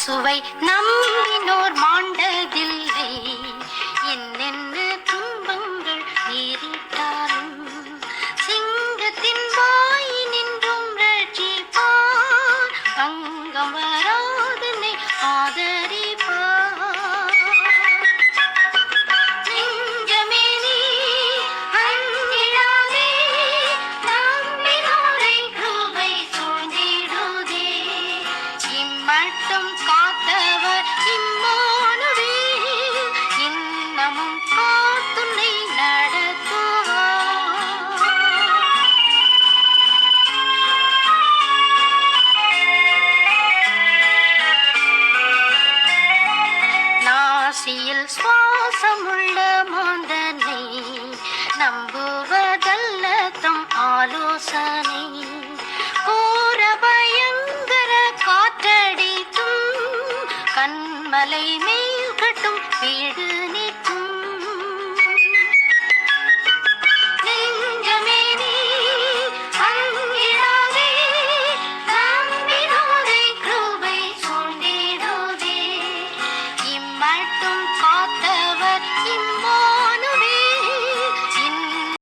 இயேசுவை நம்பினோர் மாண்டதில்லை. என்னென்ன துன்பங்கள் நேரிட்டாலும் சிங்கத்தின் வாய் நின்றும் ரட்சிப்பார். பங்கம் வராதனை ஆதரிப்பார். நெஞ்சமே நீ அஞ்சிடாதே, நம்பினோரை கிருபை சூழ்ந்திடுதே. இம்மட்டும் காத்தவர் இம்மானுவேல், இன்னமும் காத்துன்னை நடத்துவார். நாசியில் சுவாசமுள்ள மாந்தனை நம்புவதல்ல தம் ஆலோசனை. கோர பயங்கர காற்றடித்தும் கண்மலை மேல் கட்டும் வீடு நீ